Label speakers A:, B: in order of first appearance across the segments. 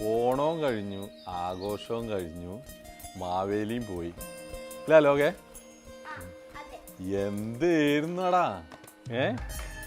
A: ഓണവും കഴിഞ്ഞു, ആഘോഷവും കഴിഞ്ഞു, മാവേലിയും പോയി. അല്ലേ ലോകെ? എന്തായിരുന്നടാ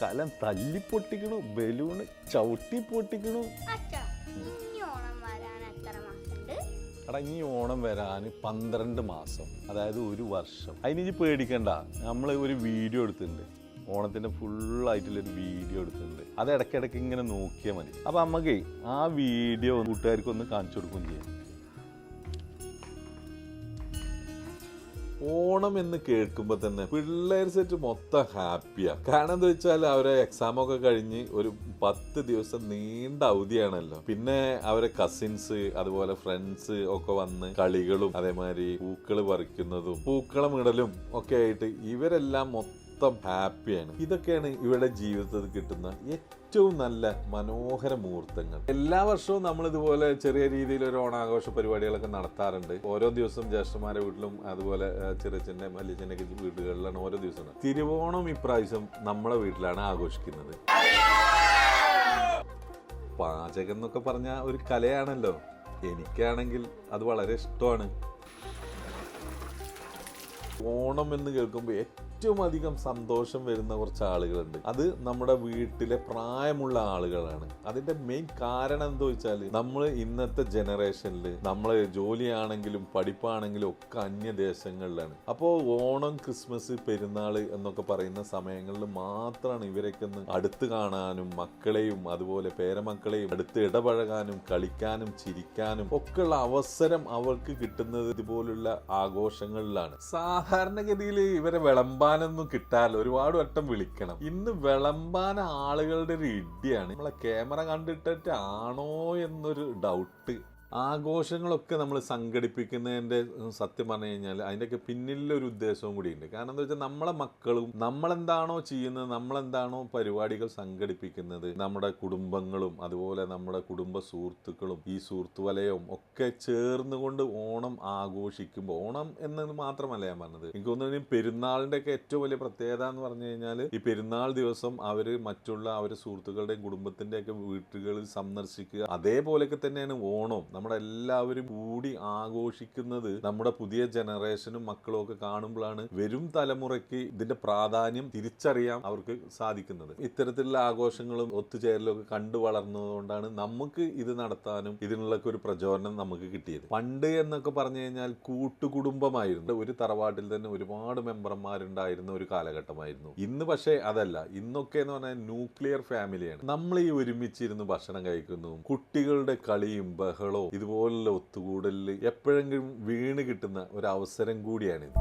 A: കലം തല്ലിപ്പൊട്ടിക്കണു, ബലൂണ് ചവിട്ടി പൊട്ടിക്കണു. എടാ ഇനി ഓണം വരാൻ 12 മാസം, അതായത് ഒരു വർഷം. അതിന് പേടിക്കണ്ട, നമ്മൾ ഒരു വീഡിയോ എടുത്തിട്ടുണ്ട്. ഓണത്തിൻ്റെ ഫുള്ളായിട്ടുള്ളൊരു വീഡിയോ എടുത്തിട്ടുണ്ട്. അത് ഇടയ്ക്കിടയ്ക്ക് ഇങ്ങനെ നോക്കിയാൽ മതി. അപ്പം നമുക്ക് ആ വീഡിയോ കൂട്ടുകാർക്കൊന്ന് കാണിച്ചു കൊടുക്കുകയും ചെയ്യാം. ഓണം എന്ന് കേൾക്കുമ്പോൾ തന്നെ പിള്ളേർ സെറ്റ് മൊത്തം ഹാപ്പിയാണ്. കാരണം എന്താ വെച്ചാൽ അവരെ എക്സാമൊക്കെ കഴിഞ്ഞ് ഒരു 10 ദിവസം നീണ്ട അവധിയാണല്ലോ. പിന്നെ അവരെ കസിൻസ് അതുപോലെ ഫ്രണ്ട്സ് ഒക്കെ വന്ന് കളികളും അതേമാതിരി പൂക്കൾ പറിക്കുന്നതും പൂക്കളം ഇടലും ഒക്കെ ആയിട്ട് ഇവരെല്ലാം മൊത്തം ഹാപ്പിയാണ്. ഇതൊക്കെയാണ് ഇവരുടെ ജീവിതത്തിൽ കിട്ടുന്ന ഏറ്റവും നല്ല മനോഹര മുഹൂർത്തങ്ങൾ. എല്ലാ വർഷവും നമ്മൾ ഇതുപോലെ ചെറിയ രീതിയിൽ ഒരു ഓണാഘോഷ പരിപാടികളൊക്കെ നടത്താറുണ്ട്. ഓരോ ദിവസവും ജ്യേഷ്ഠന്മാരുടെ വീട്ടിലും അതുപോലെ ചെറിയച്ഛൻ്റെ വലിയച്ഛൻ്റെ വീടുകളിലാണ് ഓരോ ദിവസവും. തിരുവോണം ഇപ്രാവശ്യം നമ്മളെ വീട്ടിലാണ് ആഘോഷിക്കുന്നത്. പാചകം എന്നൊക്കെ പറഞ്ഞ ഒരു കലയാണല്ലോ. എനിക്കാണെങ്കിൽ അത് വളരെ ഇഷ്ടമാണ്. ഓണം എന്ന് കേൾക്കുമ്പോൾ ഏറ്റവും അധികം സന്തോഷം വരുന്ന കുറച്ച് ആളുകളുണ്ട്. അത് നമ്മുടെ വീട്ടിലെ പ്രായമുള്ള ആളുകളാണ്. അതിന്റെ മെയിൻ കാരണം എന്താ വെച്ചാൽ നമ്മൾ ഇന്നത്തെ ജനറേഷനിൽ നമ്മൾ ജോലിയാണെങ്കിലും പഠിപ്പാണെങ്കിലും ഒക്കെ അന്യദേശങ്ങളിലാണ്. അപ്പോൾ ഓണം, ക്രിസ്മസ്, പെരുന്നാൾ എന്നൊക്കെ പറയുന്ന സമയങ്ങളിൽ മാത്രമാണ് ഇവരൊക്കെ ഒന്ന് അടുത്ത് കാണാനും മക്കളെയും അതുപോലെ പേരമക്കളെയും അടുത്ത് ഇടപഴകാനും കളിക്കാനും ചിരിക്കാനും ഒക്കെയുള്ള അവസരം അവർക്ക് കിട്ടുന്നത് ഇതുപോലുള്ള ആഘോഷങ്ങളിലാണ്. സാധാരണഗതിയിൽ ഇവരെ വിളമ്പാനൊന്നും കിട്ടാറില്ല. ഒരുപാട് വട്ടം വിളിക്കണം. ഇന്ന് വിളമ്പാൻ ആളുകളുടെ ഒരു ഇടിയാണ്. നമ്മളെ ക്യാമറ കണ്ടിട്ടിട്ട് ആണോ എന്നൊരു ഡൗട്ട്. ആഘോഷങ്ങളൊക്കെ നമ്മൾ സംഘടിപ്പിക്കുന്നതിൻ്റെ സത്യം പറഞ്ഞു കഴിഞ്ഞാൽ അതിൻ്റെയൊക്കെ പിന്നിലൊരു ഉദ്ദേശവും കൂടിയുണ്ട്. കാരണം എന്താ വെച്ചാൽ നമ്മളെ മക്കളും നമ്മളെന്താണോ ചെയ്യുന്നത്, നമ്മളെന്താണോ പരിപാടികൾ സംഘടിപ്പിക്കുന്നത്, നമ്മുടെ കുടുംബങ്ങളും അതുപോലെ നമ്മുടെ കുടുംബ സുഹൃത്തുക്കളും ഈ സുഹൃത്തു വലയവും ഒക്കെ ചേർന്നുകൊണ്ട് ഓണം ആഘോഷിക്കുമ്പോൾ, ഓണം എന്നത് മാത്രമല്ല ഞാൻ പറഞ്ഞത്, എനിക്ക് തോന്നുന്നു പെരുന്നാളിൻ്റെ ഒക്കെ ഏറ്റവും വലിയ പ്രത്യേകത എന്ന് പറഞ്ഞു കഴിഞ്ഞാൽ ഈ പെരുന്നാൾ ദിവസം അവർ മറ്റുള്ള അവരുടെ സുഹൃത്തുക്കളുടെയും കുടുംബത്തിൻ്റെയൊക്കെ വീട്ടുകളിൽ സന്ദർശിക്കുക. അതേപോലെയൊക്കെ തന്നെയാണ് ഓണം. നമ്മളെല്ലാവരും കൂടി ആഘോഷിക്കുന്നത് നമ്മുടെ പുതിയ ജനറേഷനും മക്കളും ഒക്കെ കാണുമ്പോഴാണ് വരും തലമുറയ്ക്ക് ഇതിന്റെ പ്രാധാന്യം തിരിച്ചറിയാൻ അവർക്ക് സാധിക്കുന്നത്. ഇത്തരത്തിലുള്ള ആഘോഷങ്ങളും ഒത്തുചേരലും ഒക്കെ കണ്ടു വളർന്നതുകൊണ്ടാണ് നമുക്ക് ഇത് നടത്താനും ഇതിനുള്ള ഒരു പ്രചോദനം നമുക്ക് കിട്ടിയത്. പണ്ട് എന്നൊക്കെ പറഞ്ഞു കഴിഞ്ഞാൽ കൂട്ടുകുടുംബമായിരുന്നു. ഒരു തറവാട്ടിൽ തന്നെ ഒരുപാട് മെമ്പർമാരുണ്ടായിരുന്ന ഒരു കാലഘട്ടമായിരുന്നു. ഇന്ന് പക്ഷേ അതല്ല. ഇന്നൊക്കെ എന്ന് പറഞ്ഞാൽ ന്യൂക്ലിയർ ഫാമിലിയാണ്. നമ്മൾ ഈ ഒരുമിച്ചിരുന്ന് ഭക്ഷണം കഴിക്കുന്നു, കുട്ടികളുടെ കളിയും ബഹളവും ഇതുപോലുള്ള ഒത്തുകൂടലിൽ എപ്പോഴെങ്കിലും വീണ് കിട്ടുന്ന ഒരു അവസരം കൂടിയാണിത്.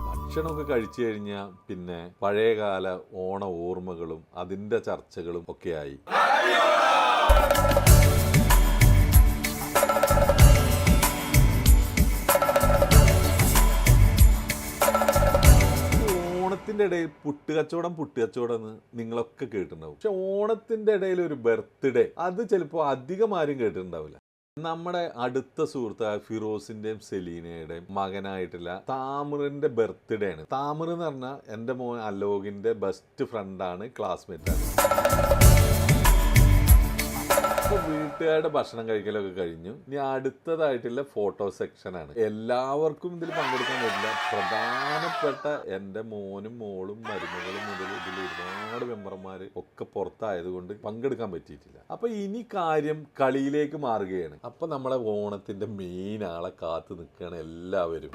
A: ഭക്ഷണമൊക്കെ കഴിച്ചു കഴിഞ്ഞാൽ പിന്നെ പഴയകാല ഓണ ഓർമ്മകളും അതിൻ്റെ ചർച്ചകളും ഒക്കെയായി. ഓണത്തിൻ്റെ ഇടയിൽ പുട്ടുകച്ചവടം എന്ന് നിങ്ങളൊക്കെ കേട്ടിട്ടുണ്ടാവും. പക്ഷെ ഓണത്തിൻ്റെ ഇടയിൽ ഒരു ബർത്ത്ഡേ, അത് ചിലപ്പോൾ അധികം ആരും കേട്ടിട്ടുണ്ടാവില്ല. നമ്മുടെ അടുത്ത സുഹൃത്തായ ഫിറോസിന്റെയും സെലീനയുടെയും മകനായിട്ടുള്ള താമിറിന്റെ ബർത്ത്ഡേ ആണ്. താമിർ എന്ന് പറഞ്ഞാൽ എൻ്റെ മോൻ അലോകിന്റെ ബെസ്റ്റ് ഫ്രണ്ടാണ്, ക്ലാസ്മേറ്റ് ആണ്. വീട്ടുകാരുടെ ഭക്ഷണം കഴിക്കലൊക്കെ കഴിഞ്ഞു. ഇനി അടുത്തതായിട്ടുള്ള ഫോട്ടോ സെക്ഷനാണ്. എല്ലാവർക്കും ഇതിൽ പങ്കെടുക്കാൻ പറ്റില്ല. പ്രധാനപ്പെട്ട എൻ്റെ മോനും മോളും മരുമകളും മുതൽ ഇതിൽ ഒരുപാട് മെമ്പർമാർ ഒക്കെ പുറത്തായതുകൊണ്ട് പങ്കെടുക്കാൻ പറ്റിയിട്ടില്ല. അപ്പൊ ഇനി കാര്യം കളിയിലേക്ക് മാറുകയാണ്. അപ്പൊ നമ്മളെ ഓണത്തിന്റെ മെയിൻ ആളെ കാത്തു നിൽക്കുകയാണ് എല്ലാവരും.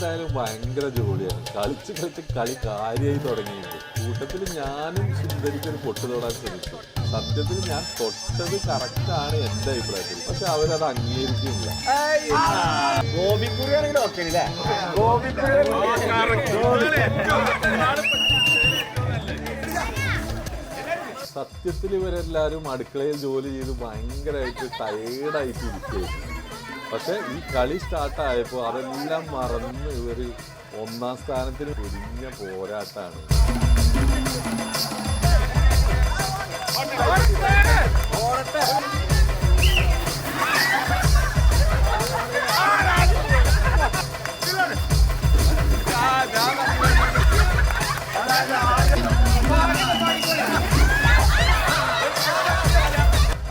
A: എന്തായാലും ഭയങ്കര ജോലിയാണ്. കളിച്ച് കളി കാര്യമായി തുടങ്ങിയിട്ടുണ്ട്. കൂട്ടത്തിൽ ഞാനും സുന്ദരിക്കൊരു പൊട്ട് തൊടാൻ ശ്രമിച്ചു. സത്യത്തിൽ ഞാൻ തൊട്ടത് കറക്റ്റാണ് എന്റെ അഭിപ്രായത്തിൽ. പക്ഷെ അവരത് അംഗീകരിക്കുന്നില്ല. സത്യത്തിൽ ഇവരെല്ലാവരും അടുക്കളയിൽ ജോലി ചെയ്ത് ഭയങ്കരമായിട്ട് ടയേർഡായിട്ട് ഇരിക്കുകയായിരുന്നു. പക്ഷെ ഈ കളി സ്റ്റാർട്ടായപ്പോൾ അതെല്ലാം മറന്ന് ഇവർ ഒന്നാം സ്ഥാനത്തിന് പൊരിഞ്ഞ പോരാട്ടാണ്.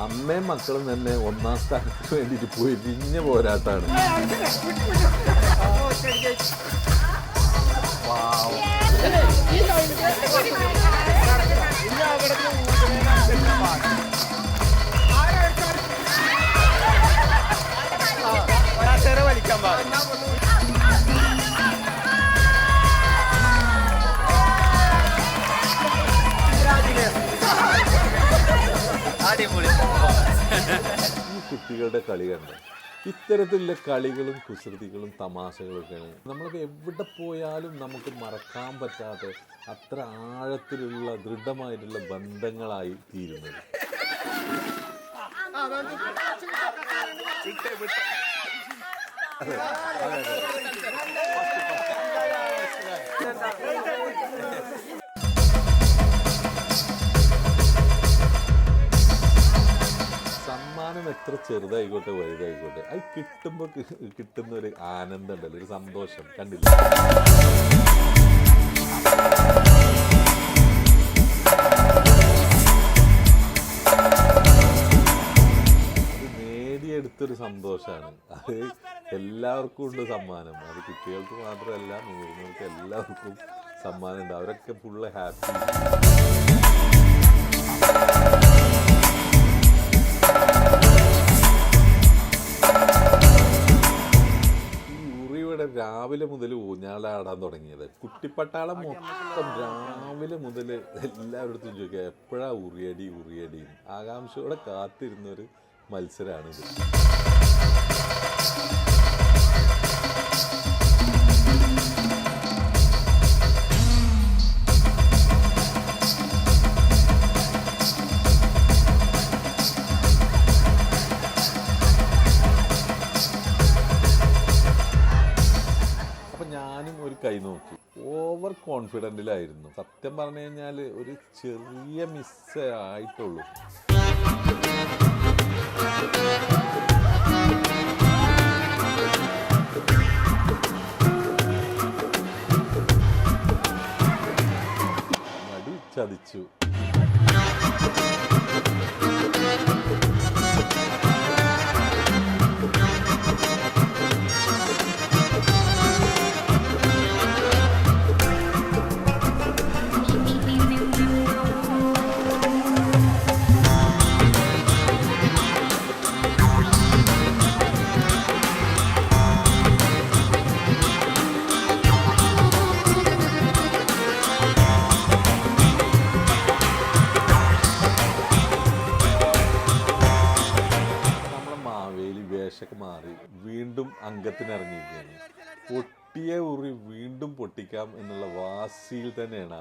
A: അമ്മയും മക്കളും തന്നെ ഒന്നാം സ്ഥാനത്തിന് വേണ്ടിയിട്ട് പൊരിഞ്ഞ പോരാട്ടാണ്. ഈ കുട്ടികളുടെ കളി കണ്ട് ഇത്തരത്തിലുള്ള കളികളും കുസൃതികളും തമാശകളൊക്കെയാണ് നമ്മളൊക്കെ എവിടെ പോയാലും നമുക്ക് മറക്കാൻ പറ്റാത്ത അത്ര ആഴത്തിലുള്ള ദൃഢമായിട്ടുള്ള ബന്ധങ്ങളായി തീരുന്നത്. സമ്മാനം എത്ര ചെറുതായിക്കോട്ടെ വലുതായിക്കോട്ടെ അത് കിട്ടുമ്പോൾ കിട്ടുന്ന ഒരു ആനന്ദം ഉണ്ടല്ലോ, ഒരു സന്തോഷം കണ്ടില്ല. അത് നേടിയെടുത്തൊരു സന്തോഷമാണ്. അത് എല്ലാവർക്കും ഉണ്ട് സമ്മാനം. അത് കുട്ടികൾക്ക് മാത്രമല്ല, മുതിർന്നവർക്ക് എല്ലാവർക്കും സമ്മാനം ഉണ്ട്. അവരൊക്കെ ഫുള്ള് ഹാപ്പി. രാവിലെ മുതൽ ഊഞ്ഞാലാടാൻ തുടങ്ങിയത് കുട്ടിപ്പട്ടാളം മൊത്തം രാവിലെ മുതൽ എല്ലായിടത്തും ചോദിക്കുക എപ്പോഴാ ഉറിയടിയും ആകാംക്ഷയോടെ കാത്തിരുന്നൊരു മത്സരമാണിത്. കൈ നോക്കി ഓവർ കോൺഫിഡൻറ്റിലായിരുന്നു. സത്യം പറഞ്ഞു കഴിഞ്ഞാൽ ഒരു ചെറിയ മിസ് ആയിട്ടുള്ളൂ. മടി ചതിച്ചു. മാറി വീണ്ടും അംഗത്തിനിറങ്ങിയിരിക്കുകയാണ്. പൊട്ടിയ ഉറി വീണ്ടും പൊട്ടിക്കാം എന്നുള്ള വാശിയിൽ തന്നെയാണ്.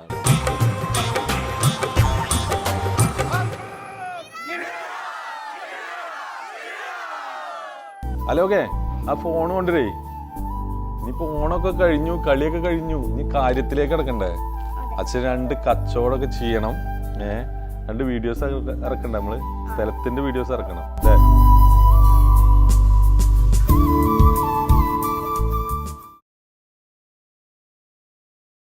A: ഹലോക്കെ ആ ഫോൺ കൊണ്ടുവരേ. ഇനിയിപ്പോ ഓണൊക്കെ കഴിഞ്ഞു, കളിയൊക്കെ കഴിഞ്ഞു, ഇനി കാര്യത്തിലേക്ക് കിടക്കണ്ടേ? അച്ഛൻ 2 കച്ചവടമൊക്കെ ചെയ്യണം. 2 വീഡിയോസ് ഇറക്കണ്ടേ? നമ്മള് സ്ഥലത്തിന്റെ വീഡിയോസ് ഇറക്കണം.